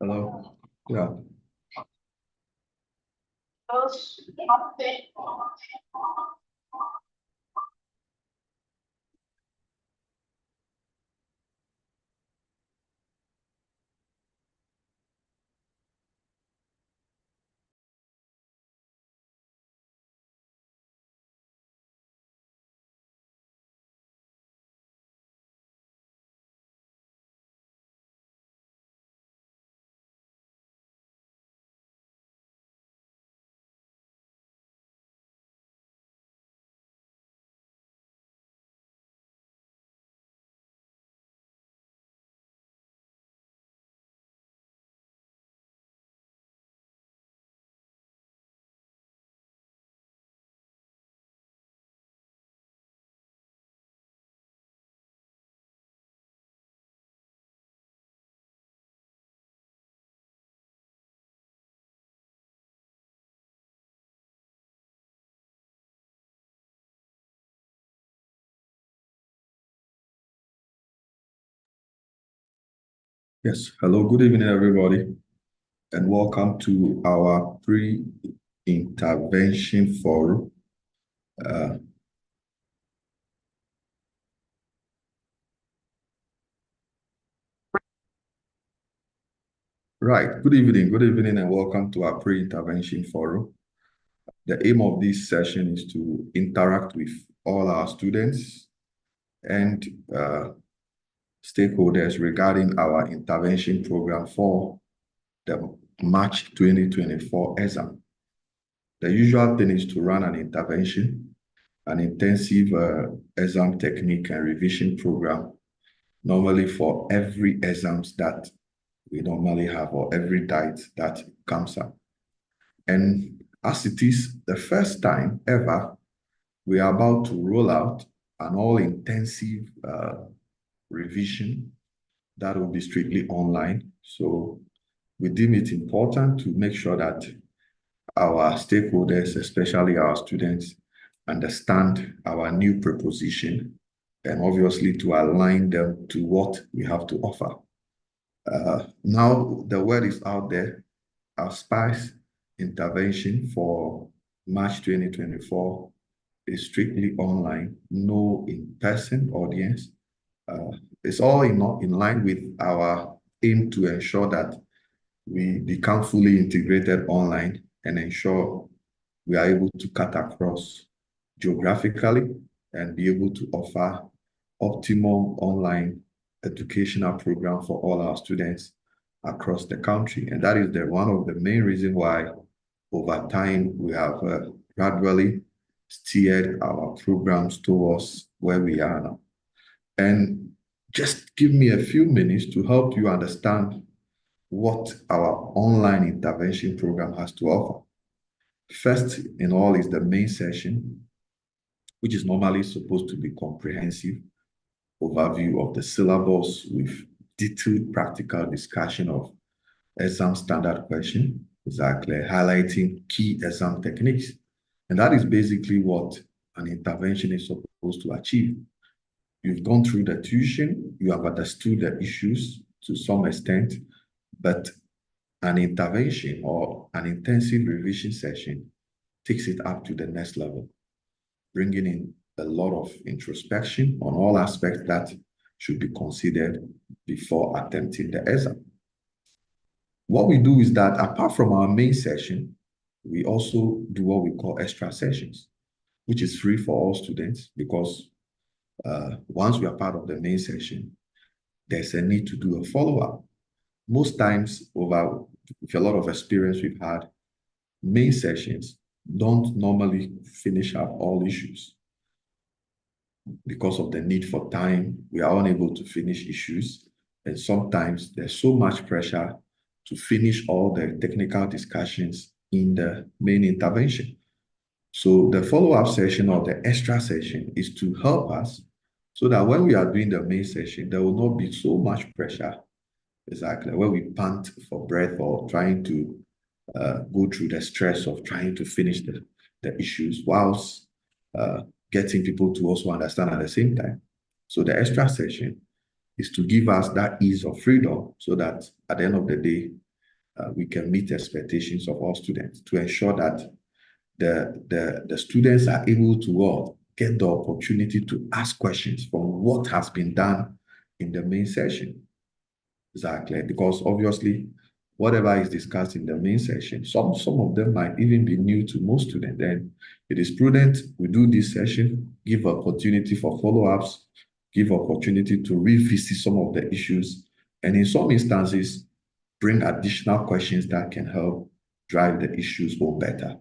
Hello. Yeah. Yes. Hello. Good evening, everybody, and welcome to our pre-intervention forum. Right. Good evening, and welcome to our pre-intervention forum. The aim of this session is to interact with all our students and stakeholders regarding our intervention program for the March 2024 exam. The usual thing is to run an intervention, an intensive exam technique and revision program, normally for every exams that we normally have or every diet that comes up. And as it is the first time ever, we are about to roll out an all-intensive revision that will be strictly online. So we deem it important to make sure that our stakeholders, especially our students, understand our new proposition and obviously to align them to what we have to offer. Now the word is out there, our SPICE intervention for March 2024 is strictly online, no in-person audience. It's all in line with our aim to ensure that we become fully integrated online and ensure we are able to cut across geographically and be able to offer optimal online educational program for all our students across the country. And that is one of the main reasons why over time we have gradually steered our programs towards where we are now. And just give me a few minutes to help you understand what our online intervention program has to offer. First in all is the main session, which is normally supposed to be comprehensive overview of the syllabus with detailed practical discussion of exam standard question, exactly highlighting key exam techniques. And that is basically what an intervention is supposed to achieve. You've gone through the tuition, you have understood the issues to some extent, but an intervention or an intensive revision session takes it up to the next level, bringing in a lot of introspection on all aspects that should be considered before attempting the exam. What we do is that apart from our main session, we also do what we call extra sessions, which is free for all students because once we are part of the main session, there's a need to do a follow-up. Most times, with a lot of experience we've had, main sessions don't normally finish up all issues. Because of the need for time, we are unable to finish issues. And sometimes there's so much pressure to finish all the technical discussions in the main intervention. So the follow-up session or the extra session is to help us so that when we are doing the main session, there will not be so much pressure, exactly, when we pant for breath or trying to go through the stress of trying to finish the issues whilst getting people to also understand at the same time. So the extra session is to give us that ease of freedom so that at the end of the day, we can meet expectations of all students to ensure that the students are able to get the opportunity to ask questions from what has been done in the main session. Exactly, because obviously, whatever is discussed in the main session, some of them might even be new to most students. Then it is prudent we do this session, give opportunity for follow-ups, give opportunity to revisit some of the issues, and in some instances, bring additional questions that can help drive the issues home better.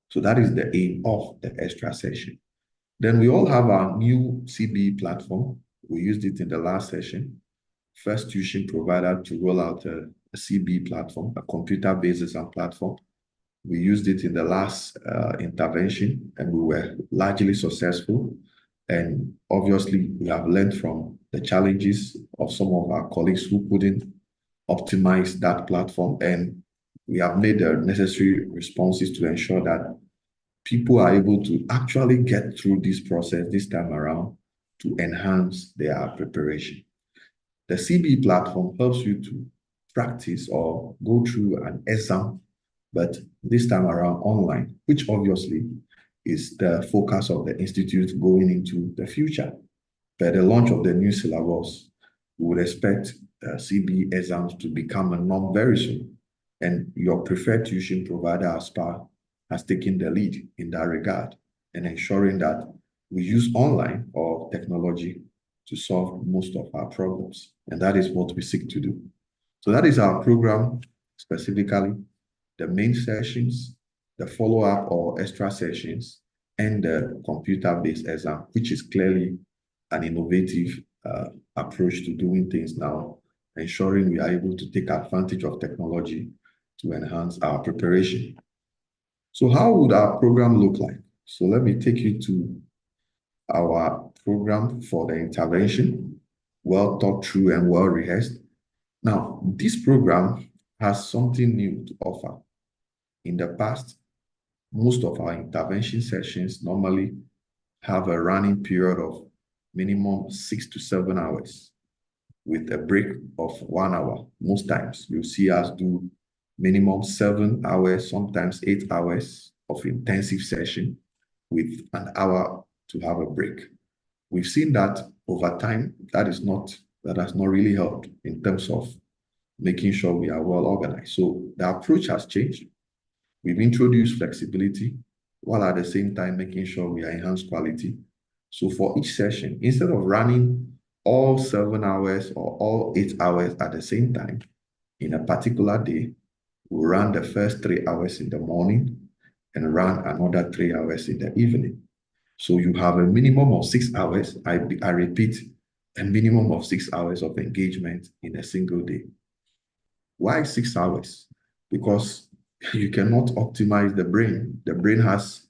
So that is the aim of the extra session. Then we all have our new CBE platform. We used it in the last session. First tuition provider to roll out a CBE platform, a computer-based exam platform. We used it in the last intervention, and we were largely successful. And obviously, we have learned from the challenges of some of our colleagues who couldn't optimize that platform. And we have made the necessary responses to ensure that people are able to actually get through this process this time around to enhance their preparation. The CBE platform helps you to practice or go through an exam, but this time around online, which obviously is the focus of the institute going into the future. By the launch of the new syllabus, we would expect CBE exams to become a norm very soon. And your preferred tuition provider, ASPA, has taken the lead in that regard and ensuring that we use online or technology to solve most of our problems. And that is what we seek to do. So that is our program, specifically the main sessions, the follow-up or extra sessions, and the computer-based exam, which is clearly an innovative approach to doing things now, ensuring we are able to take advantage of technology to enhance our preparation. So how would our program look like? So let me take you to our program for the intervention, well thought through and well rehearsed. Now, this program has something new to offer. In the past, most of our intervention sessions normally have a running period of minimum 6 to 7 hours with a break of 1 hour. Most times, you'll see us do minimum 7 hours, sometimes 8 hours of intensive session with an hour to have a break. We've seen that over time, that has not really helped in terms of making sure we are well organized. So the approach has changed. We've introduced flexibility while at the same time making sure we enhance quality. So for each session, instead of running all 7 hours or all 8 hours at the same time in a particular day, we'll run the first 3 hours in the morning and run another 3 hours in the evening. So you have a minimum of 6 hours. I repeat, a minimum of 6 hours of engagement in a single day. Why 6 hours? Because you cannot optimize the brain. The brain has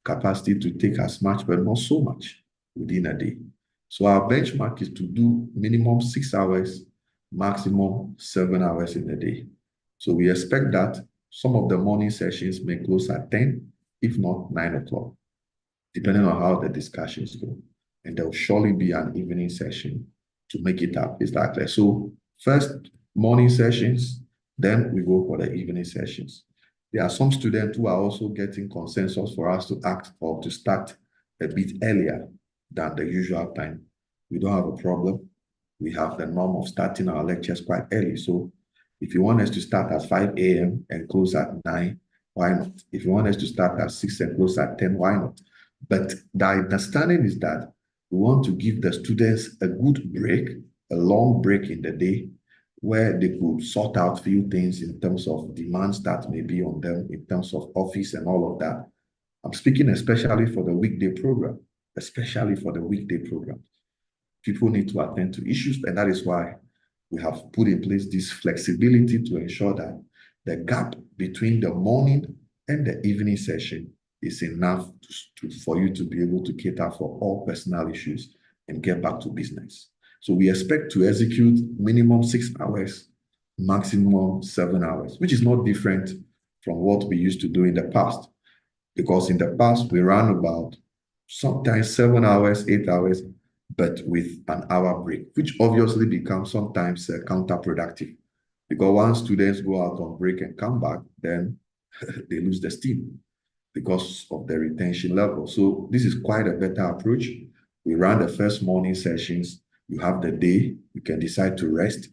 capacity to take as much, but not so much within a day. So our benchmark is to do minimum 6 hours, maximum 7 hours in a day. So we expect that some of the morning sessions may close at 10, if not 9 o'clock, depending on how the discussions go. And there will surely be an evening session to make it up. Is that clear? So first morning sessions, then we go for the evening sessions. There are some students who are also getting consensus for us to act or to start a bit earlier than the usual time. We don't have a problem. We have the norm of starting our lectures quite early. So if you want us to start at 5 a.m. and close at 9, why not? If you want us to start at 6 and close at 10, why not? But the understanding is that we want to give the students a good break, a long break in the day, where they could sort out few things in terms of demands that may be on them, in terms of office and all of that. I'm speaking especially for the weekday program, People need to attend to issues, and that is why we have put in place this flexibility to ensure that the gap between the morning and the evening session is enough for you to be able to cater for all personal issues and get back to business. So we expect to execute minimum 6 hours, maximum 7 hours, which is not different from what we used to do in the past. Because in the past, we ran about sometimes 7 hours, 8 hours, but with an hour break, which obviously becomes sometimes counterproductive Because once students go out on break and come back, then they lose the steam because of the retention level. So this is quite a better approach. We run the first morning sessions. You have the day. You can decide to rest.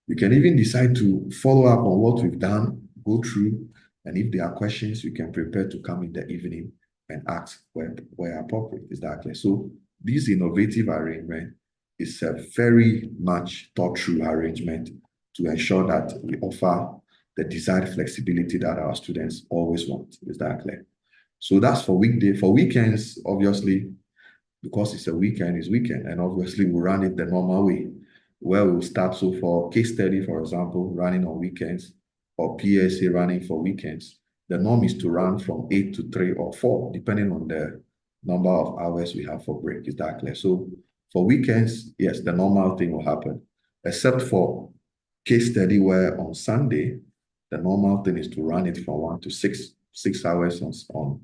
You can even decide to follow up on what we've done, go through, and if there are questions, you can prepare to come in the evening and ask where appropriate. Is that clear? So this innovative arrangement is a very much thought through arrangement to ensure that we offer the desired flexibility that our students always want. Is that clear? So that's for weekday. For weekends, obviously, because it's a weekend, it's weekend, and obviously we run it the normal way, where we'll start. So for case study, for example, running on weekends, or PSA running for weekends, the norm is to run from 8 to 3 or 4, depending on the number of hours we have for break. Is that clear? So for weekends, yes, the normal thing will happen, except for case study where on Sunday, the normal thing is to run it from 1 to 6 hours on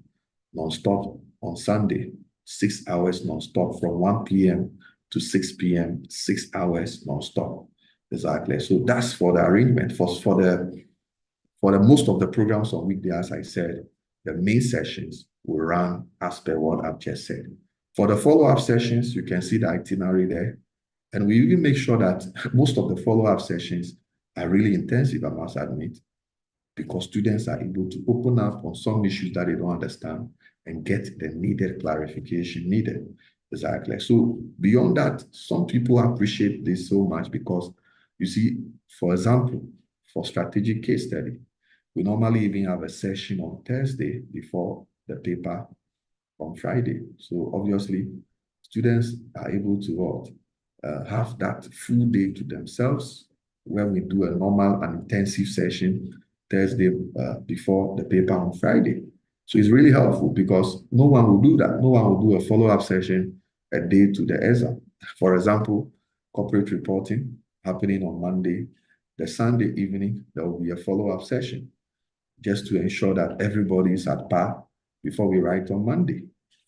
non-stop on Sunday, 6 hours non-stop from 1 p.m. to 6 p.m., 6 hours non-stop. Exactly. So that's for the arrangement. For the most of the programs on weekday, as I said, the main sessions will run as per what I've just said. For the follow-up sessions, you can see the itinerary there. And we even make sure that most of the follow-up sessions are really intensive, I must admit, because students are able to open up on some issues that they don't understand and get the needed clarification needed. Exactly. So beyond that, some people appreciate this so much because you see, for example, for strategic case study, we normally even have a session on Thursday before the paper on Friday. So obviously, students are able to have that full day to themselves when we do a normal and intensive session Thursday before the paper on Friday. So it's really helpful because no one will do that. No one will do a follow-up session a day to the exam. For example, corporate reporting happening on Monday. The Sunday evening, there will be a follow-up session just to ensure that everybody is at par before we write on Monday.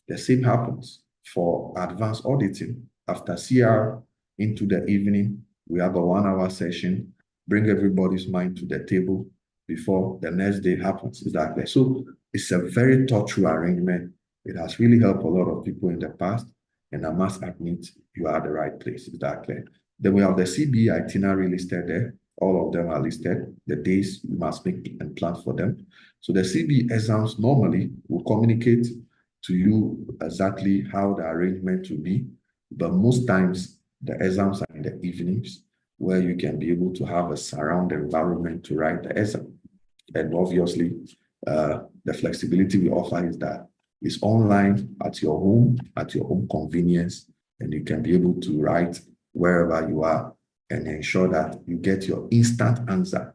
The same happens for advanced auditing. After CR into the evening, we have a 1 hour session, bring everybody's mind to the table before the next day happens. Exactly. So it's a very thoughtful arrangement. It has really helped a lot of people in the past, and I must admit you are at the right place. Exactly. Then we have the CBE itinerary listed there. All of them are listed, the days you must make and plan for them. So the CBE exams normally will communicate to you exactly how the arrangement will be, but most times the exams are in the evenings where you can be able to have a surround environment to write the exam. And obviously, the flexibility we offer is that it's online at your home convenience, and you can be able to write wherever you are and ensure that you get your instant answer.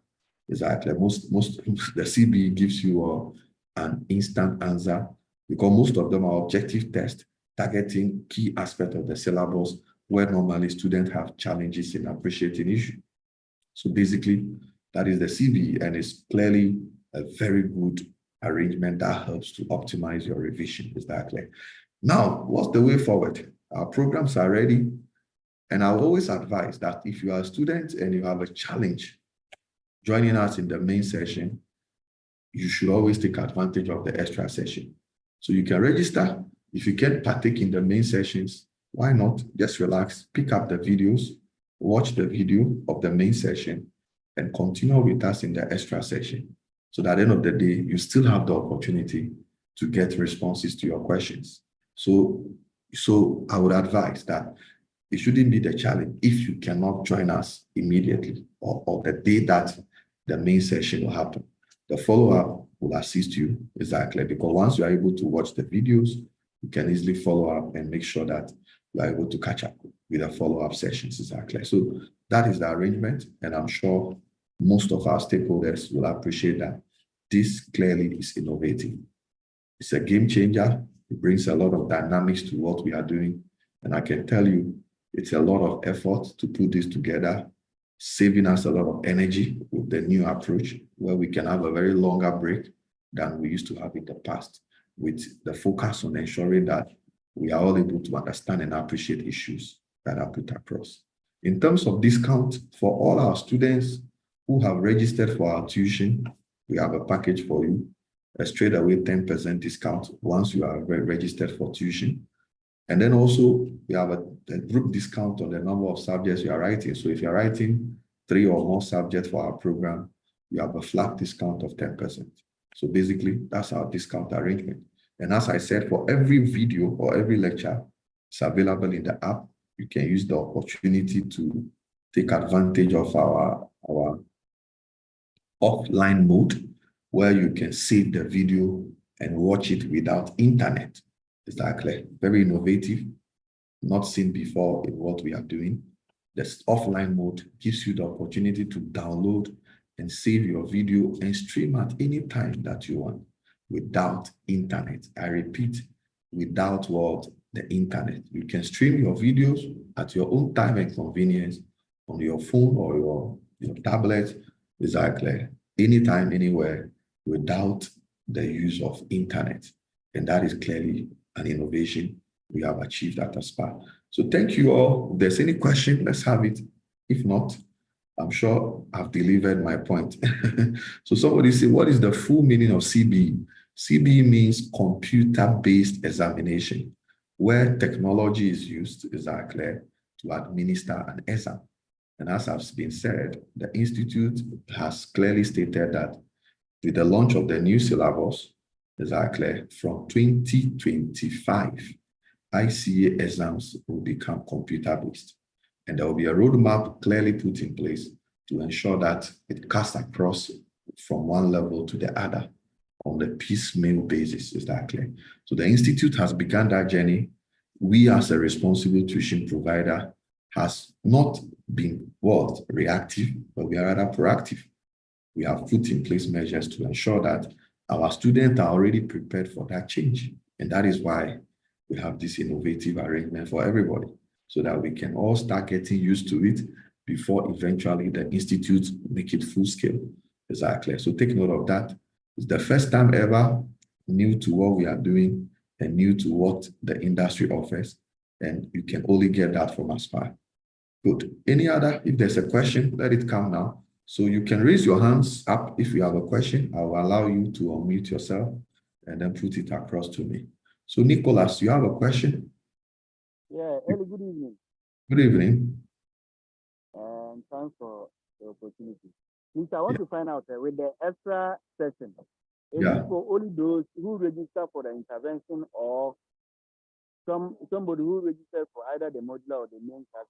Exactly. Most the CBE gives you an instant answer because most of them are objective tests targeting key aspects of the syllabus where normally students have challenges in appreciating issue. So basically, that is the CBE, and it's clearly a very good arrangement that helps to optimize your revision. Exactly. Now, what's the way forward? Our programs are ready. And I always advise that if you are a student and you have a challenge joining us in the main session, you should always take advantage of the extra session. So you can register. If you can't partake in the main sessions, why not just relax, pick up the videos, watch the video of the main session, and continue with us in the extra session. So that at the end of the day, you still have the opportunity to get responses to your questions. So I would advise that it shouldn't be the challenge if you cannot join us immediately or the day that the main session will happen. The follow-up will assist you exactly because once you are able to watch the videos, you can easily follow up and make sure that you are able to catch up with the follow-up sessions exactly. So that is the arrangement, and I'm sure most of our stakeholders will appreciate that. This clearly is innovative. It's a game changer. It brings a lot of dynamics to what we are doing, and I can tell you it's a lot of effort to put this together, saving us a lot of energy with the new approach where we can have a very longer break than we used to have in the past, with the focus on ensuring that we are all able to understand and appreciate issues that are put across. In terms of discount for all our students who have registered for our tuition, we have a package for you, a straight away 10% discount once you are registered for tuition. And then also we have a group discount on the number of subjects you are writing. So if you're writing 3 or more subjects for our program, you have a flat discount of 10%. So basically, that's our discount arrangement. And as I said, for every video or every lecture, it's available in the app. You can use the opportunity to take advantage of our offline mode, where you can save the video and watch it without internet. Is that clear? Very innovative, not seen before in what we are doing. This offline mode gives you the opportunity to download and save your video and stream at any time that you want without internet. I repeat, without what? The internet. You can stream your videos at your own time and convenience on your phone or your tablet. Is that clear? Anytime, anywhere, without the use of internet. And that is clearly an innovation we have achieved at Aspire. So thank you all. If there's any question, let's have it. If not, I'm sure I've delivered my point. So somebody say, what is the full meaning of CBE? CBE means computer-based examination, where technology is used, is that clear, to administer an exam. And as has been said, the Institute has clearly stated that with the launch of the new syllabus, is that clear, from 2025, ICA exams will become computer-based. And there will be a roadmap clearly put in place to ensure that it cuts across from one level to the other on the piecemeal basis. Is that clear? So the Institute has begun that journey. We, as a responsible tuition provider, has not been reactive, but we are rather proactive. We have put in place measures to ensure that our students are already prepared for that change. And that is why we have this innovative arrangement for everybody, so that we can all start getting used to it before eventually the Institute make it full scale. Exactly. So take note of that. It's the first time ever, new to what we are doing and new to what the industry offers. And you can only get that from Aspire. Good. Any other? If there's a question, let it come now. So you can raise your hands up if you have a question. I will allow you to unmute yourself and then put it across to me. So Nicholas, you have a question? Yeah, Ellie, good evening. Good evening. Thanks for the opportunity. Please, I want to find out with the extra session, is it for only those who register for the intervention, or somebody who registered for either the modular or the main class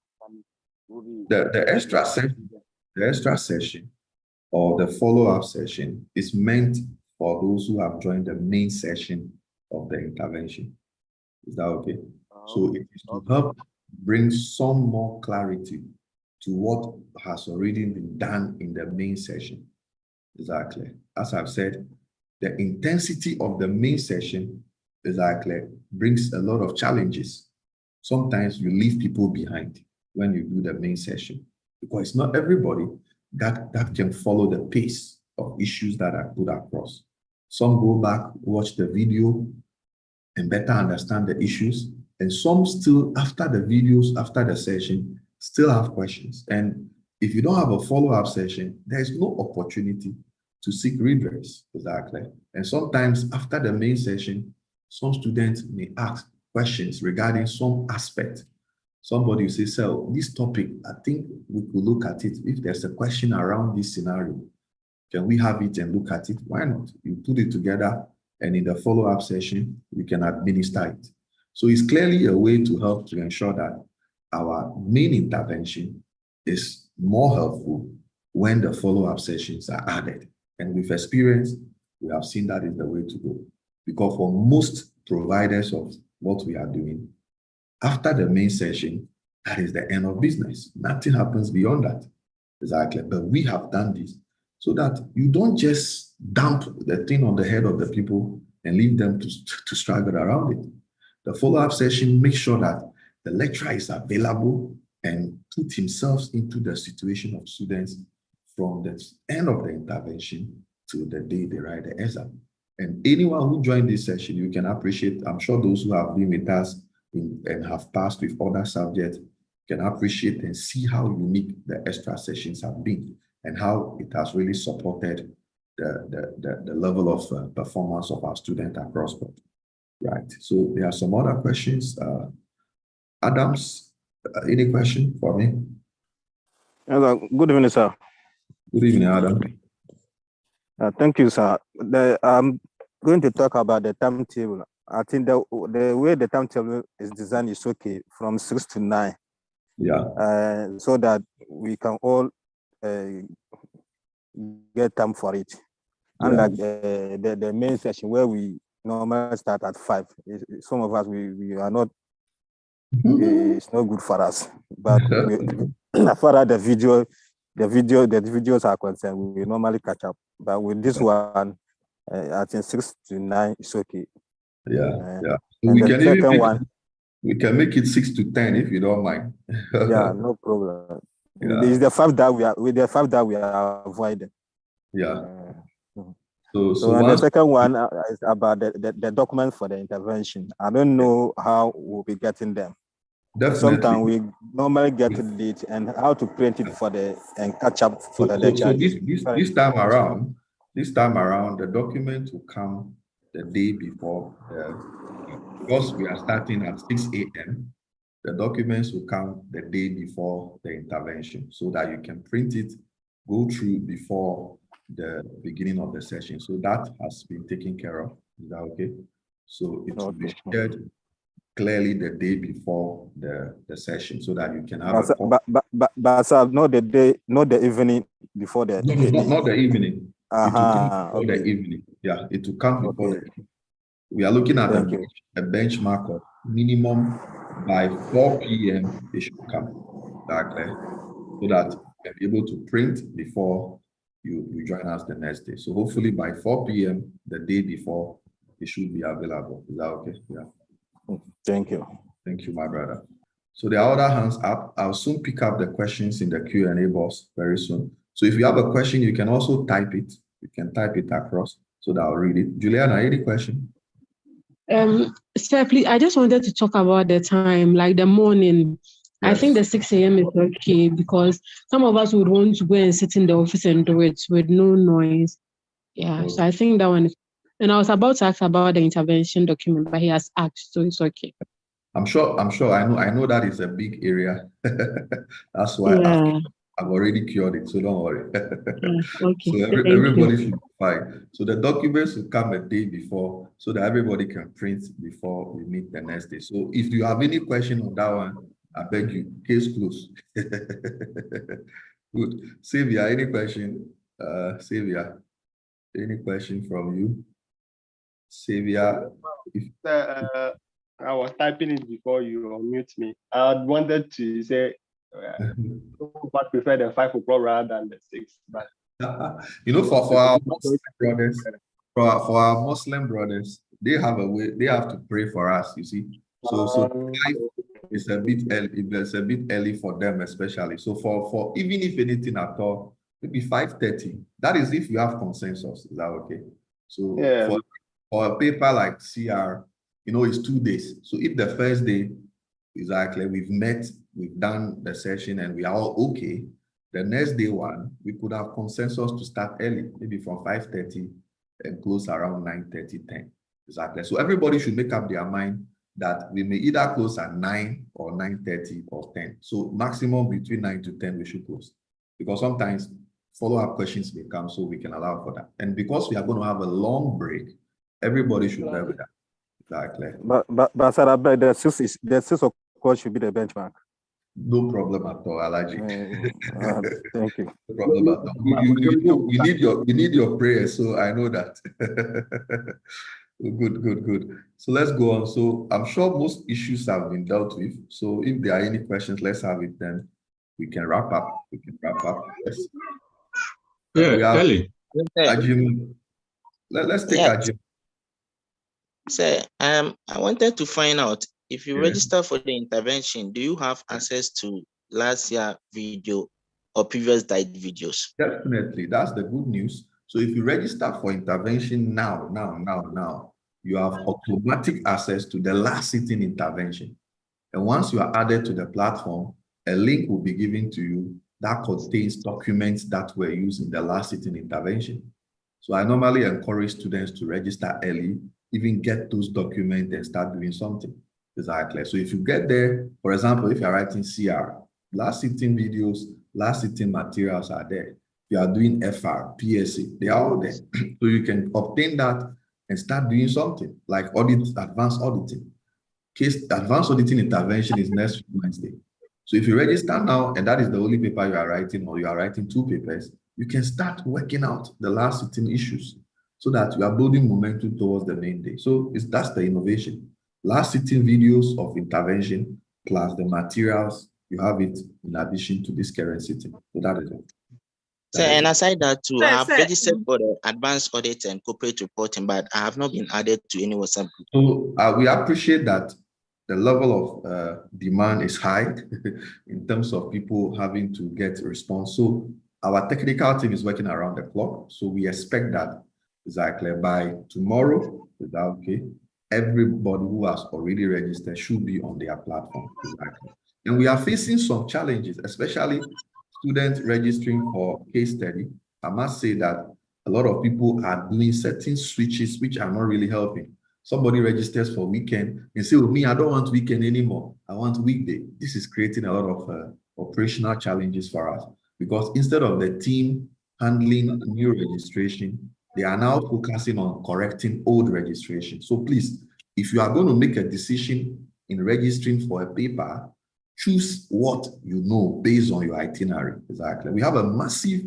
will be the extra session or the follow-up session is meant for those who have joined the main session of the intervention. Is that okay? So it is to help bring some more clarity to what has already been done in the main session. Exactly. As I've said, the intensity of the main session exactly brings a lot of challenges. Sometimes you leave people behind when you do the main session, because it's not everybody that can follow the pace of issues that are put across. Some go back, watch the video, and better understand the issues. And some still, after the videos, after the session, still have questions. And if you don't have a follow-up session, there is no opportunity to seek redress. Exactly. And sometimes after the main session, some students may ask questions regarding some aspect. Somebody will say, so this topic, I think we could look at it. If there's a question around this scenario, can we have it and look at it? Why not? You put it together, and in the follow-up session, we can administer it. So it's clearly a way to help to ensure that our main intervention is more helpful when the follow-up sessions are added. And with experience, we have seen that is the way to go. Because for most providers of what we are doing, after the main session, that is the end of business. Nothing happens beyond that. Exactly. But we have done this so that you don't just dump the thing on the head of the people and leave them to struggle around it. The follow-up session makes sure that the lecturer is available and put himself into the situation of students from the end of the intervention to the day they write the exam. And anyone who joined this session, you can appreciate, I'm sure those who have been with us and have passed with other subjects can appreciate and see how unique the extra sessions have been. and how it has really supported the level of performance of our students across board. Right. So there are some other questions. Adams, any question for me? Hello, good evening, sir. Good evening, Adam. Thank you, sir. I'm going to talk about the timetable. I think the way the timetable is designed is okay, from 6 to 9. Yeah. So that we can all get time for it. Unlike the main session where we normally start at 5. Some of us, we are not, it's not good for us. But as far as the videos are concerned, we normally catch up. But with this one, I think 6 to 9 is okay. Yeah. So and the second one, we can make it 6 to 10 if you don't mind. Yeah, no problem. It's the 5 that we are with the 5 that we are avoiding. Yeah. So and the second one is about the documents for the intervention. I don't know how we'll be getting them. Definitely. Sometimes we normally get it late, and how to print it for the and catch up for the lecture. So this time around, the document will come the day before. Because we are starting at 6 a.m., the documents will come the day before the intervention, so that you can print it, go through before the beginning of the session. So that has been taken care of. Is that okay? So it will be shared clearly the day before the session, so that you can have but sir, not the evening before the not the evening. It will come before the okay. evening. Yeah, it will come before the evening. We are looking at a benchmark of minimum by 4 p.m. it should come. Exactly. So that you can be able to print before you join us the next day. So hopefully by 4 p.m. the day before, it should be available. Is that okay? Yeah. Thank you. Thank you, my brother. So there are other hands up. I'll soon pick up the questions in the Q&A box very soon. So if you have a question, you can also type it. You can type it across so that I'll read it. Juliana, any question? Sir, please, I just wanted to talk about the time, like the morning. Yes. I think the 6 a.m. is okay, because some of us would want to go and sit in the office and do it with no noise. Yeah, so I think that one is, and I was about to ask about the intervention document, but he has asked, so it's okay. I'm sure. I know that is a big area. That's why I've already cured it, so don't worry. Okay. So everybody should be fine. So the documents will come a day before, so that everybody can print before we meet the next day. So if you have any question on that one, I beg you, case closed. Good. Sylvia, any question? Sylvia, any question from you? Sylvia? I was typing it before you unmute me. I wanted to say, but prefer the 5 o'clock rather than the 6. But you know, for our Muslim brothers, for our Muslim brothers, they have a way. They have to pray for us. You see, so 5 is a bit early. It's a bit early for them, especially. So for even if anything at all, maybe 5:30. That is if you have consensus. Is that okay? So for a paper like CR, you know, it's 2 days. So if the first day, exactly, we've met, we've done the session, and we are all okay, the next day one, we could have consensus to start early, maybe from 5:30 and close around 9:30, 10. Exactly. So everybody should make up their mind that we may either close at 9 or 9:30 or 10. So maximum between 9 to 10, we should close. Because sometimes follow-up questions may come, so we can allow for that. And because we are going to have a long break, everybody should bear with that. Exactly. But sir, I bet the 6 o'clock should be the benchmark. No problem at all, Alaji. Thank you. No problem at all. You need your prayers, so I know that. Good. So let's go on. So I'm sure most issues have been dealt with. So if there are any questions, let's have it then. We can wrap up. Yes. Yeah, Ellie. Ajim. Let's take Ajim. Sir, I wanted to find out, if you register for the intervention, do you have access to last year video or previous diet videos? Definitely, that's the good news. So if you register for intervention now, you have automatic access to the last sitting intervention. And once you are added to the platform, a link will be given to you that contains documents that were used in the last sitting intervention. So I normally encourage students to register early, even get those documents and start doing something. Exactly. So if you get there, for example, if you're writing CR, last sitting videos, last sitting materials are there. If you are doing FR, PSA, they are all there. So you can obtain that and start doing something like audit, advanced auditing. Advanced auditing intervention is next Wednesday. So if you register now, and that is the only paper you are writing, or you are writing 2 papers, you can start working out the last sitting issues so that you are building momentum towards the main day. So that's the innovation. Last sitting videos of intervention plus the materials, you have it in addition to this current sitting. So that is it. So, and aside that too, I have registered for the advanced audit and corporate reporting, but I have not been added to any WhatsApp group. So we appreciate that the level of demand is high in terms of people having to get a response. So our technical team is working around the clock. So we expect that exactly by tomorrow, is that okay? Everybody who has already registered should be on their platform. Exactly. And we are facing some challenges, especially students registering for case study. I must say that a lot of people are doing certain switches which are not really helping. Somebody registers for weekend and say, oh, me, I don't want weekend anymore. I want weekday. This is creating a lot of operational challenges for us, because instead of the team handling new registration, they are now focusing on correcting old registration. So please, if you are going to make a decision in registering for a paper, choose what you know based on your itinerary. Exactly. We have a massive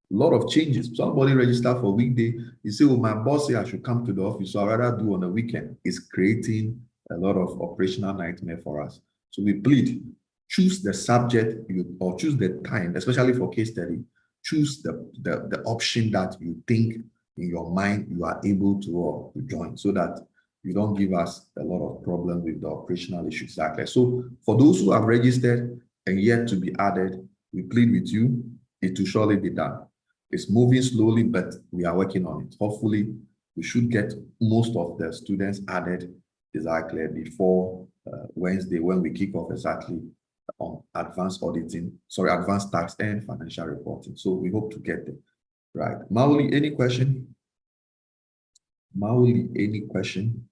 lot of changes. Somebody register for weekday, you say, well, my boss said I should come to the office, so I'd rather do on a weekend. It's creating a lot of operational nightmare for us. So we plead, choose the subject or choose the time, especially for case study, choose the option that you think in your mind you are able to join, so that you don't give us a lot of problem with the operational issues. Exactly. So for those who have registered and yet to be added, we plead with you, it will surely be done. It's moving slowly, but we are working on it. Hopefully, we should get most of the students added exactly before Wednesday, when we kick off exactly on advanced tax and financial reporting. So we hope to get there. Right. Mauli, any question? Mauli, any question?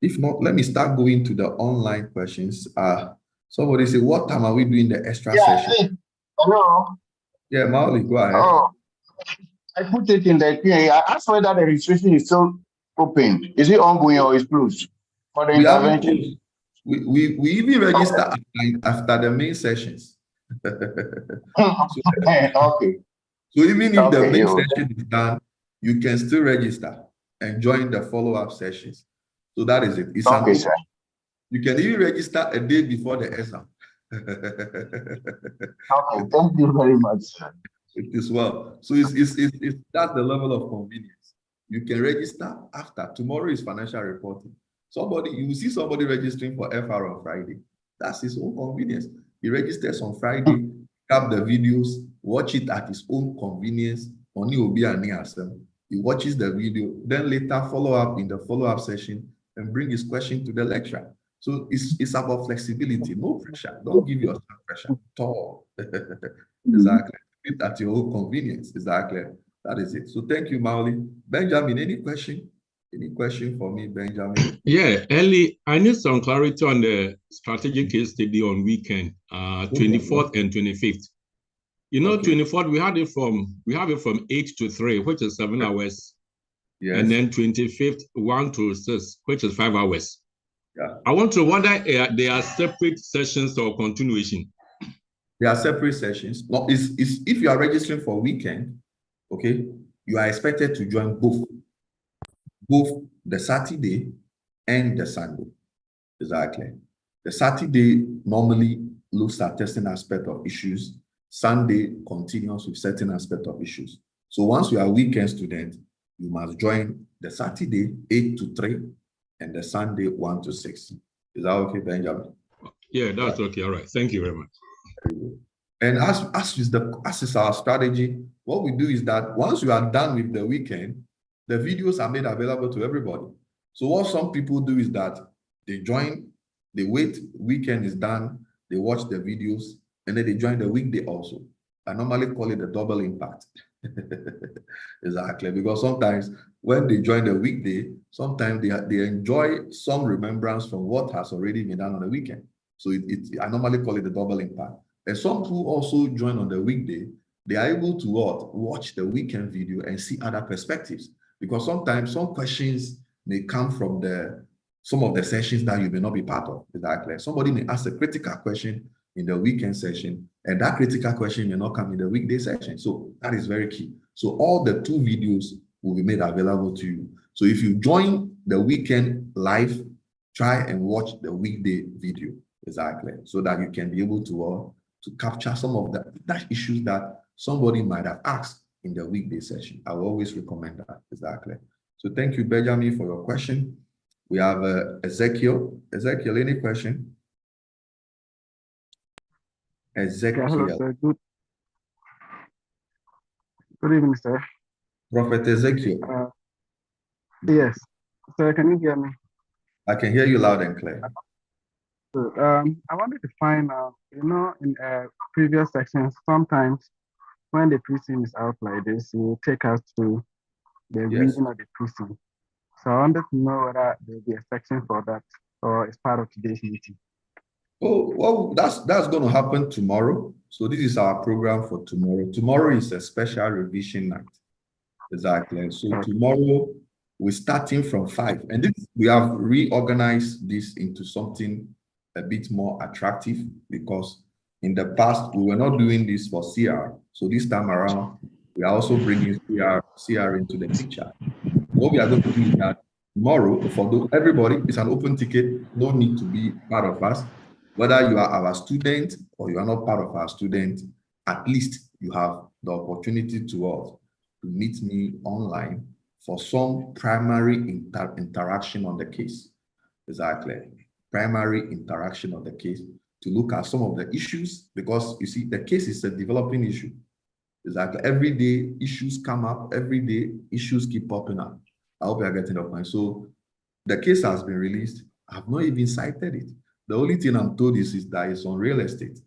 If not, let me start going to the online questions. Somebody say, what time are we doing the extra session? Hello. Yeah, Mauli, go ahead. Oh, I put it in the Q&A. I asked whether the registration is still open. Is it ongoing or is closed for the intervention? We even register after the main sessions. Okay. So even if the main session is done, you can still register and join the follow-up sessions. So that is it. It's okay, sir. You can even register a day before the exam. Okay, thank you very much, sir. It is well. So it's that's the level of convenience. You can register after. Tomorrow is financial reporting. You will see somebody registering for FR on Friday. That's his own convenience. He registers on Friday, grab the videos, watch it at his own convenience. Only will be an He watches the video, then later follow up in the follow-up session and bring his question to the lecturer. So it's about flexibility, no pressure. Don't give yourself pressure at all. Exactly. It at your own convenience. Exactly. That is it. So thank you, Mauli. Benjamin, any question? Any question for me, Benjamin? Yeah, Ellie, I need some clarity on the strategic case study on weekend, 24th and 25th. You know, okay. 24th, we have it from 8 to 3, which is 7 hours. Yes. And then 25th, 1 to 6, which is 5 hours. Yeah. I want to wonder, they are separate sessions or continuation? They are separate sessions. No, if you are registering for weekend, okay, you are expected to join both the Saturday and the Sunday. Exactly. The Saturday normally looks at testing aspect of issues. Sunday continues with certain aspect of issues. So once you are a weekend student, you must join the Saturday 8 to 3 and the Sunday 1 to 6. Is that okay, Benjamin? Yeah, that's okay. All right. Thank you very much. And as is our strategy, what we do is that once you are done with the weekend, the videos are made available to everybody. So what some people do is that they join, they wait, weekend is done, they watch the videos, and then they join the weekday also. I normally call it the double impact. Exactly, because sometimes when they join the weekday, sometimes they enjoy some remembrance from what has already been done on the weekend. So I normally call it the double impact. And some who also join on the weekday, they are able to watch the weekend video and see other perspectives. Because sometimes some questions may come from some of the sessions that you may not be part of. Exactly. Somebody may ask a critical question in the weekend session, and that critical question may not come in the weekday session. So that is very key. So all the 2 videos will be made available to you. So if you join the weekend live, try and watch the weekday video. Exactly. So that you can be able to capture some of that issues that somebody might have asked in the weekday session. I will always recommend that. Exactly. So thank you, Benjamin, for your question. We have Ezekiel. Ezekiel, any question? Ezekiel. Yeah, hello, sir. Good evening, sir. Prophet Ezekiel. Yes. Sir, can you hear me? I can hear you loud and clear. So, I wanted to find out, in previous sections, sometimes when the preaching is out like this, you take us to the reading of the preaching. So I wanted to know whether there'll be a section for that or it's part of today's meeting. Oh, well, that's going to happen tomorrow. So this is our program for tomorrow. Tomorrow is a special revision night. Exactly. So tomorrow we're starting from 5, and we have reorganized this into something a bit more attractive, because in the past we were not doing this for CR. So this time around we are also bringing CR into the picture. What we are going to do is that tomorrow, for everybody, it's an open ticket. No need to be part of us. Whether you are our student or you are not part of our student, at least you have the opportunity to meet me online for some primary interaction on the case. Exactly. Primary interaction on the case to look at some of the issues, because you see, the case is a developing issue. Exactly. Every day issues come up, every day issues keep popping up. I hope you are getting the point. So the case has been released. I have not even cited it. The only thing I'm told is that it's on real estate.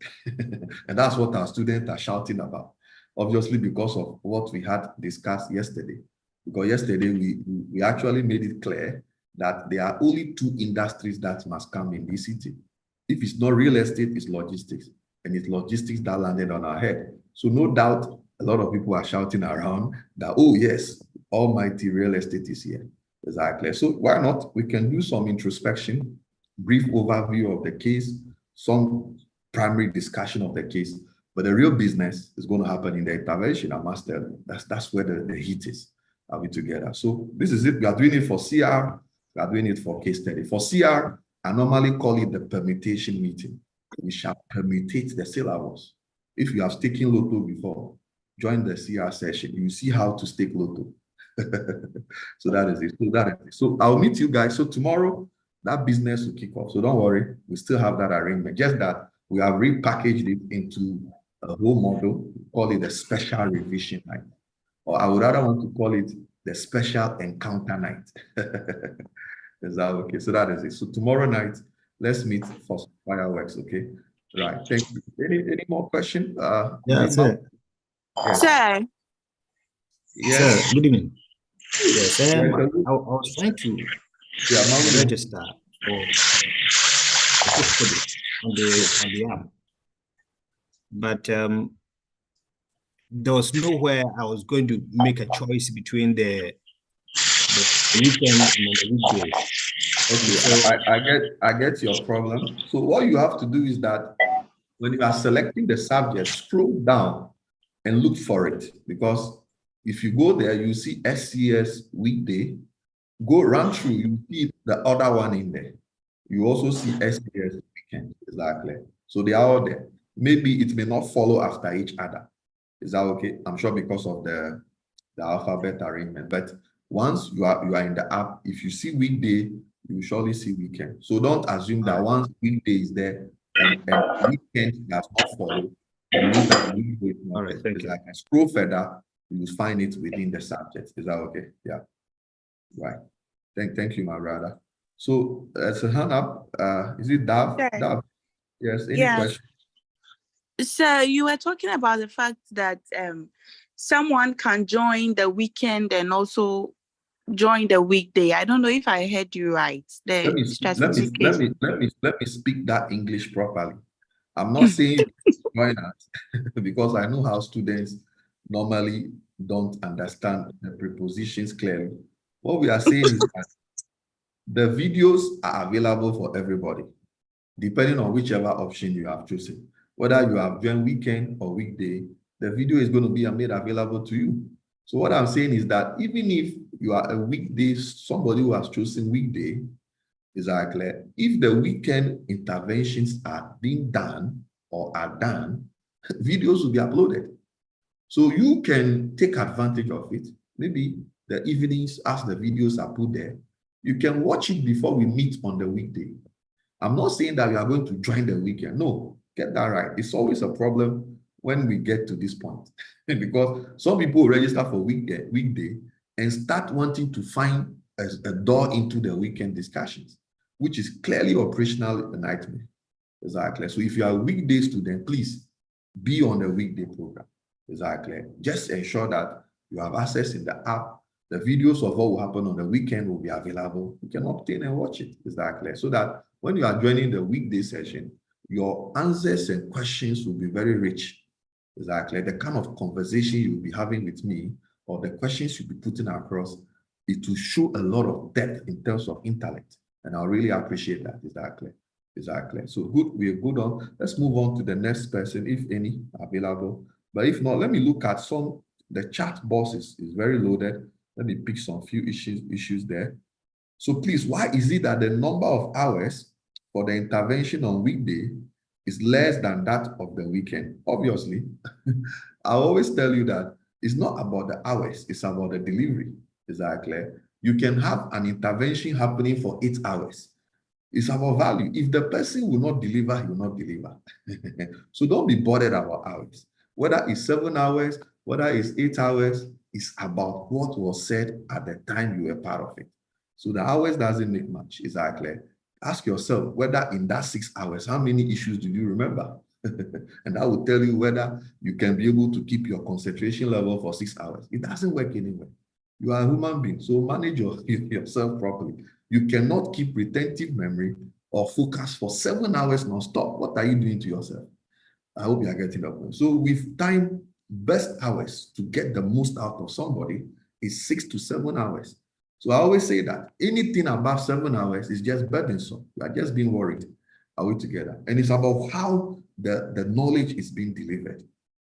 And that's what our students are shouting about. Obviously, because of what we had discussed yesterday. Because yesterday we actually made it clear that there are only 2 industries that must come in this city. If it's not real estate, it's logistics. And it's logistics that landed on our head. So no doubt, a lot of people are shouting around that, oh yes, almighty real estate is here. Exactly. So why not? We can do some introspection, brief overview of the case, some primary discussion of the case. But the real business is going to happen in the intervention. I must tell you, that's where the heat is. Are we together? So this is it. We are doing it for CR. We are doing it for case study. For CR, I normally call it the permutation meeting. We shall permutate the syllabus. If you have taken Lotto before, join the CR session. You see how to stake Lotto. So that is it. So I'll meet you guys. So tomorrow, that business will kick off. So don't worry, we still have that arrangement. Just that we have repackaged it into a whole model. We call it the special revision night. Or I would rather want to call it the special encounter night. Is that okay? So that is it. So tomorrow night, let's meet for some fireworks, okay? Right. Thank you. Any more question? Yeah, sir. Yes. Sir. Yes. Sir, good evening. Yes, I was trying to register for a study on the app, but there was nowhere I was going to make a choice between the weekend and the weekday. Okay, so I get your problem. So what you have to do is that when you are selecting the subject, scroll down and look for it, because if you go there, you see SCS weekday. Go run through, you see the other one in there. You also see SCS weekend. Exactly. So they are all there. Maybe it may not follow after each other. Is that okay? I'm sure because of the alphabet arrangement. But once you are in the app, if you see weekday, you surely see weekend. So don't assume that once weekday is there and weekend does not follow, you lose that weekday is not there. It's like scroll further, you will find it within the subject. Is that okay? Yeah. Right. Thank you, my brother. So it's a hand up. Is it Dav? Sure. Dav? Yes. Any question? So you were talking about the fact that someone can join the weekend and also join the weekday. I don't know if I heard you right. Let me speak that English properly. I'm not saying join us because I know how students normally don't understand the prepositions clearly. What we are saying is that the videos are available for everybody, depending on whichever option you have chosen. Whether you have joined weekend or weekday, the video is going to be made available to you. So what I'm saying is that even if you are a weekday, somebody who has chosen weekday, is that clear? If the weekend interventions are being done or are done, videos will be uploaded. So you can take advantage of it. Maybe the evenings, as the videos are put there, you can watch it before we meet on the weekday. I'm not saying that you are going to join the weekend. No, get that right. It's always a problem when we get to this point because some people register for weekday and start wanting to find a door into the weekend discussions, which is clearly operational nightmare. Exactly. So if you are a weekday student, please be on the weekday program. Exactly. Just ensure that you have access in the app. The videos of what will happen on the weekend will be available. You can obtain and watch it. Exactly. So that when you are joining the weekday session, your answers and questions will be very rich. Exactly. The kind of conversation you'll be having with me or the questions you'll be putting across, it will show a lot of depth in terms of intellect. And I really appreciate that. Exactly. Exactly. So good, we're good on. Let's move on to the next person, if any available. But if not, let me look at some. The chat box is very loaded. Let me pick some few issues there. So please, why is it that the number of hours for the intervention on weekday is less than that of the weekend? Obviously, I always tell you that it's not about the hours, it's about the delivery. Exactly. You can have an intervention happening for 8 hours. It's about value. If the person will not deliver, he will not deliver. So don't be bothered about hours. Whether it's 7 hours, whether it's 8 hours, it's about what was said at the time you were part of it. So the hours doesn't make much. Exactly. Ask yourself whether in that 6 hours, how many issues do you remember? And that will tell you whether you can be able to keep your concentration level for 6 hours. It doesn't work anyway. You are a human being, so manage yourself properly. You cannot keep retentive memory or focus for 7 hours non-stop. What are you doing to yourself? I hope you are getting that point. So with time, best hours to get the most out of somebody is 6 to 7 hours. So I always say that anything above 7 hours is just burdensome. You are just being worried. Are we together? And it's about how the knowledge is being delivered.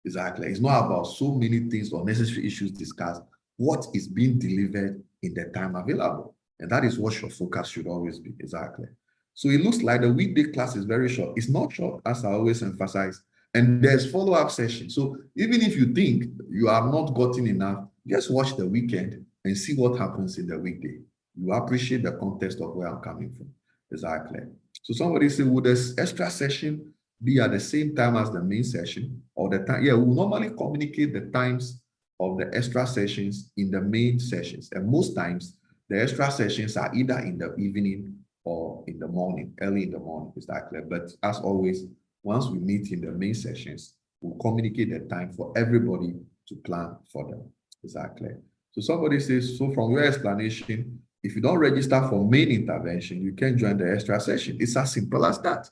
Exactly. It's not about so many things or necessary issues discussed. What is being delivered in the time available? And that is what your focus should always be. Exactly. So it looks like the weekday class is very short. It's not short, as I always emphasize. And there's follow-up session. So even if you think you have not gotten enough, just watch the weekend and see what happens in the weekday. You appreciate the context of where I'm coming from. Exactly. So somebody said, would this extra session be at the same time as the main session or the time? Yeah, we normally communicate the times of the extra sessions in the main sessions. And most times the extra sessions are either in the evening or in the morning, early in the morning. Exactly. But as always, once we meet in the main sessions, we'll communicate the time for everybody to plan for them. Exactly. So somebody says, so from your explanation, if you don't register for main intervention, you can join the extra session. It's as simple as that.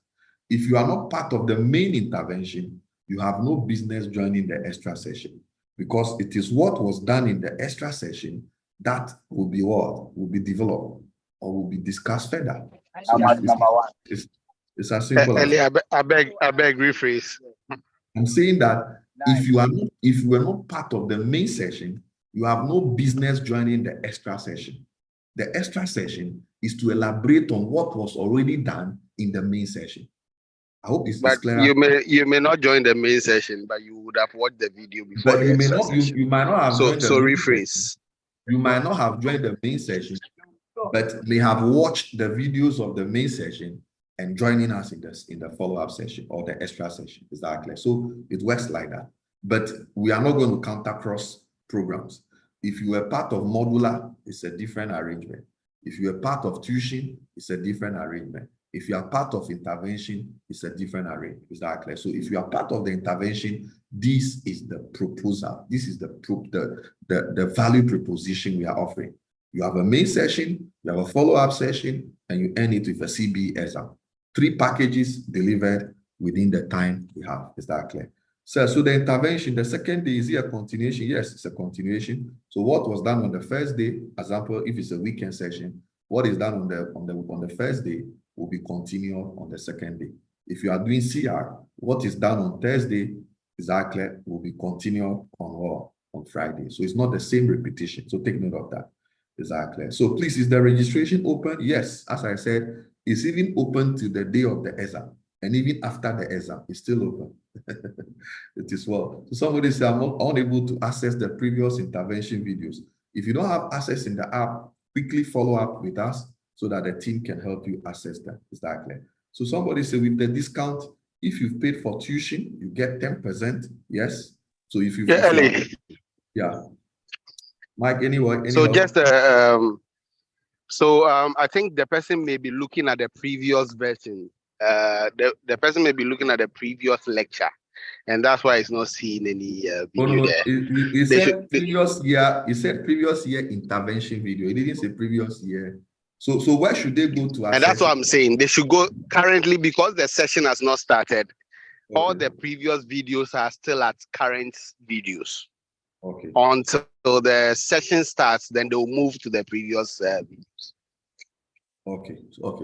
If you are not part of the main intervention, you have no business joining the extra session because it is what was done in the extra session that will be what will be developed or will be discussed further. So it's as simple as that. I beg rephrase. I'm saying that if you were not part of the main session, you have no business joining the extra session. The extra session is to elaborate on what was already done in the main session. I hope it's clear. You may not join the main session, but you would have watched the video before. But you might not have joined the main rephrase. Session. You might not have joined the main session, but may have watched the videos of the main session and joining us in the follow-up session or the extra session. Exactly. So it works like that. But we are not going to counter cross programs. If you were part of modular, it's a different arrangement. If you are part of tuition, it's a different arrangement. If you are part of intervention, it's a different array. Is that clear? So if you are part of the intervention, this is the proposal. This is the value proposition we are offering. You have a main session, you have a follow-up session, and you end it with a CBE exam. 3 packages delivered within the time we have. Is that clear? So the intervention, the second day, is it a continuation? Yes, it's a continuation. So what was done on the first day, example, if it's a weekend session, what is done on the first day will be continued on the second day. If you are doing CR, what is done on Thursday, exactly, will be continued on Friday. So it's not the same repetition. So take note of that. Exactly. So please, is the registration open? Yes, as I said, it's even open to the day of the exam. And even after the exam, it's still open. It is well. So somebody said, I'm not unable to access the previous intervention videos. If you don't have access in the app, quickly follow up with us so that the team can help you access that. Is that clear? So somebody said, with the discount, if you've paid for tuition, you get 10%. Yes. So if you yeah. Mike, anyway. So just I think the person may be looking at the previous version. The person may be looking at the previous lecture, and that's why it's not seeing any video there. You said previous year. You said previous year intervention video. You didn't say previous year. So where should they go to? And that's what I'm saying. They should go currently, because the session has not started. Okay. All the previous videos are still at current videos. Okay. Until the session starts, then they'll move to the previous videos. Okay.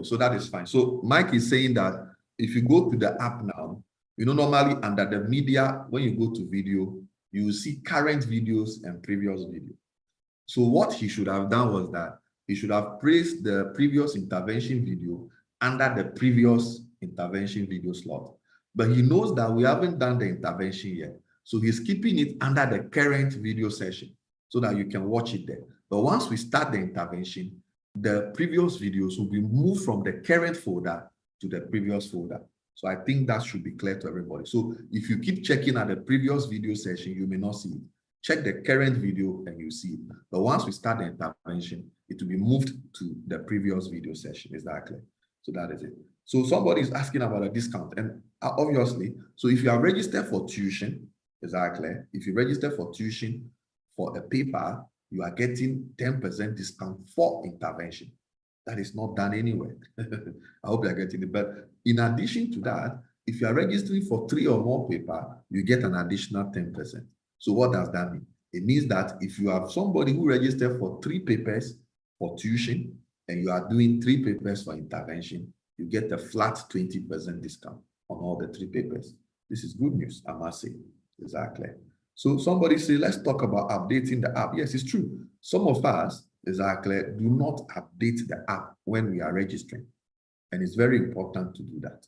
So that is fine. So Mike is saying that if you go to the app now, normally under the media, when you go to video, you will see current videos and previous video. So what he should have done was that he should have placed the previous intervention video under the previous intervention video slot. But he knows that we haven't done the intervention yet. So he's keeping it under the current video session so that you can watch it there. But once we start the intervention, the previous videos will be moved from the current folder to the previous folder. So I think that should be clear to everybody. So if you keep checking at the previous video session, you may not see it. Check the current video and you see it. But once we start the intervention, it will be moved to the previous video session. Is that clear? So that is it. So somebody is asking about a discount. And obviously, so if you are registered for tuition, is that clear? If you register for tuition for a paper, you are getting 10% discount for intervention. That is not done anywhere. I hope you are getting it. But in addition to that, if you are registering for 3 or more paper, you get an additional 10%. So what does that mean? It means that if you have somebody who registered for 3 papers for tuition and you are doing 3 papers for intervention, you get a flat 20% discount on all the 3 papers. This is good news, I must say. Exactly. So somebody say, let's talk about updating the app. Yes, it's true. Some of us, exactly, do not update the app when we are registering. And it's very important to do that.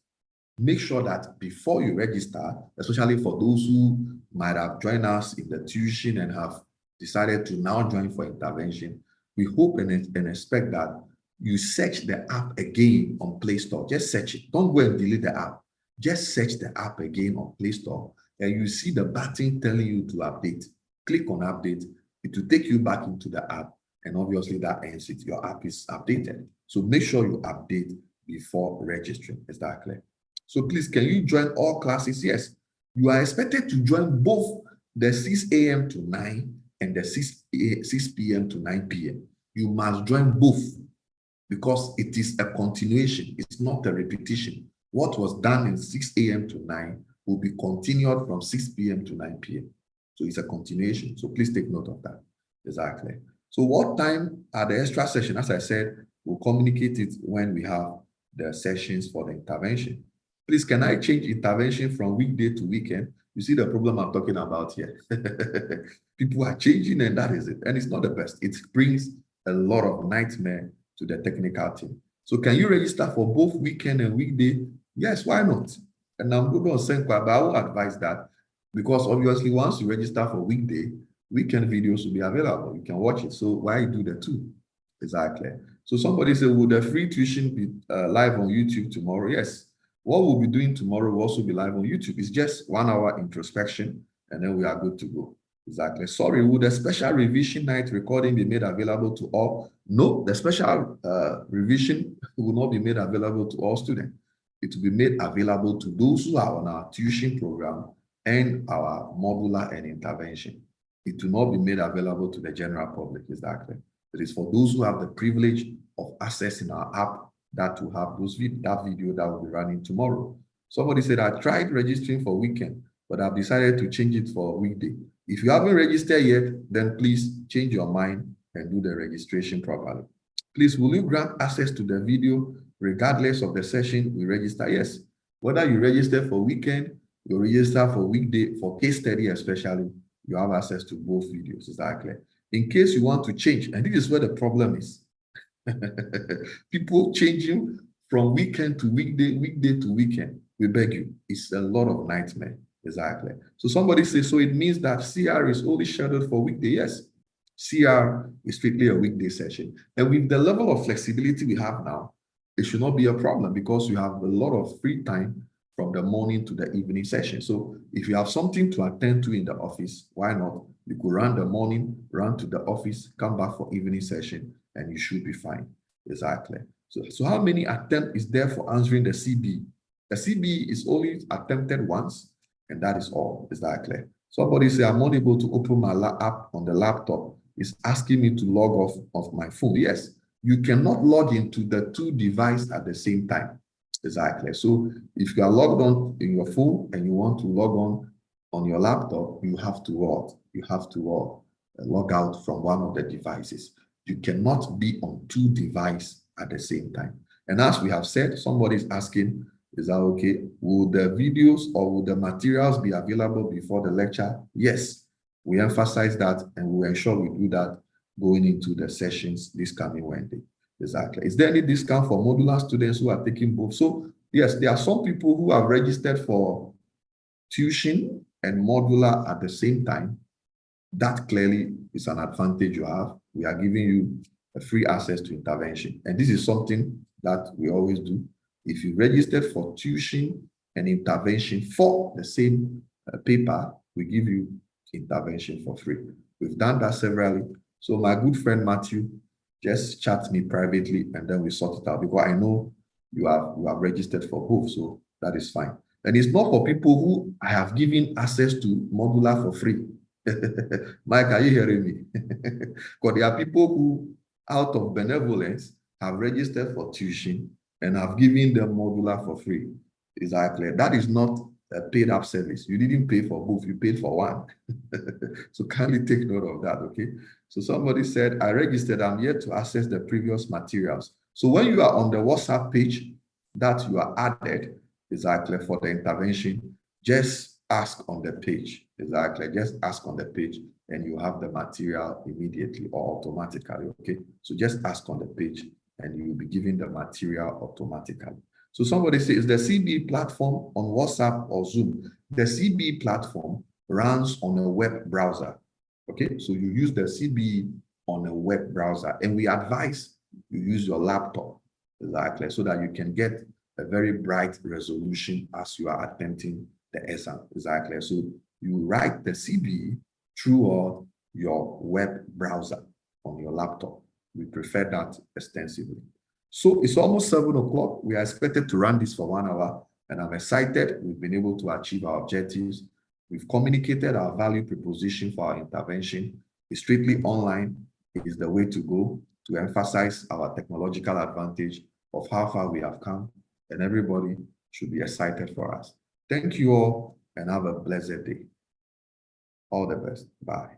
Make sure that before you register, especially for those who might have joined us in the tuition and have decided to now join for intervention, we hope and expect that you search the app again on Play Store. Just search it. Don't go and delete the app. Just search the app again on Play Store. And you see the button telling you to update. Click on update. It will take you back into the app. And obviously that ends it. Your app is updated. So make sure you update before registering. Is that clear? So please, can you join all classes? Yes. You are expected to join both the 6 a.m. to 9 and the 6 p.m. to 9 p.m. You must join both because it is a continuation. It's not a repetition. What was done in 6 a.m. to 9 will be continued from 6 p.m. to 9 p.m. So it's a continuation. So please take note of that. Exactly. So what time are the extra session? As I said, we'll communicate it when we have the sessions for the intervention. Please, can I change intervention from weekday to weekend? You see the problem I'm talking about here. People are changing and that is it. And it's not the best. It brings a lot of nightmare to the technical team. So can you register for both weekend and weekday? Yes, why not? And I'm going to send, but I will advise that because obviously once you register for weekday, weekend videos will be available. You can watch it. So why do the two? Exactly. So somebody said, would the free tuition be live on YouTube tomorrow? Yes. What we'll be doing tomorrow will also be live on YouTube. It's just 1 hour introspection, and then we are good to go. Exactly. Sorry, would the special revision night recording be made available to all? No, the special revision will not be made available to all students. It will be made available to those who are on our tuition program and our modular and intervention. It will not be made available to the general public. Exactly. It is for those who have the privilege of accessing our app that will have that video that will be running tomorrow. Somebody said, I tried registering for weekend, but I've decided to change it for weekday. If you haven't registered yet, then please change your mind and do the registration properly. Please, will you grant access to the video regardless of the session we register? Yes. Whether you register for weekend, you register for weekday, for case study especially, you have access to both videos. Exactly. In case you want to change, and this is where the problem is. People changing from weekend to weekday, weekday to weekend. We beg you, it's a lot of nightmare. Exactly. So somebody says, so it means that CR is only scheduled for weekday. Yes, CR is strictly a weekday session. And with the level of flexibility we have now, it should not be a problem because you have a lot of free time from the morning to the evening session. So if you have something to attend to in the office, why not? You could run the morning, run to the office, come back for evening session, and you should be fine. Exactly. So how many attempts is there for answering the CB? The CB is only attempted once, and that is all. Exactly. Somebody say, I'm unable to open my app on the laptop. It's asking me to log off of my phone. Yes, you cannot log into the two devices at the same time. Exactly. So if you are logged on in your phone and you want to log on your laptop, you have to what? You have to log out from one of the devices. You cannot be on two devices at the same time. And as we have said, somebody is asking, is that okay? Will the videos or will the materials be available before the lecture? Yes, we emphasize that and we ensure we do that going into the sessions this coming Wednesday. Exactly. Is there any discount for modular students who are taking both? So yes, there are some people who have registered for tuition and modular at the same time. That clearly is an advantage you have. We are giving you a free access to intervention. And this is something that we always do. If you registered for tuition and intervention for the same paper, we give you intervention for free. We've done that severally. So my good friend Matthew, just chat me privately and then we sort it out because I know you have registered for both, so that is fine. And it's not for people who I have given access to modular for free. Mike, are you hearing me? Because there are people who, out of benevolence, have registered for tuition and have given them modular for free. Exactly. That is not a paid up service. You didn't pay for both, you paid for one. So kindly take note of that, okay? So somebody said, I registered, I'm yet to access the previous materials. So when you are on the WhatsApp page that you are added, exactly, for the intervention, just ask on the page. Exactly, just ask on the page and you have the material immediately or automatically, okay? So just ask on the page and you will be given the material automatically. So somebody says, the CB platform on WhatsApp or Zoom, the CB platform runs on a web browser, okay? So you use the CB on a web browser and we advise you use your laptop, exactly, so that you can get a very bright resolution as you are attempting the exam, exactly. So you write the CB through your web browser on your laptop. We prefer that extensively. So it's almost 7 o'clock. We are expected to run this for 1 hour and I'm excited. We've been able to achieve our objectives. We've communicated our value proposition for our intervention. It's strictly online. It is the way to go to emphasize our technological advantage of how far we have come, and everybody should be excited for us. Thank you all and have a blessed day. All the best. Bye.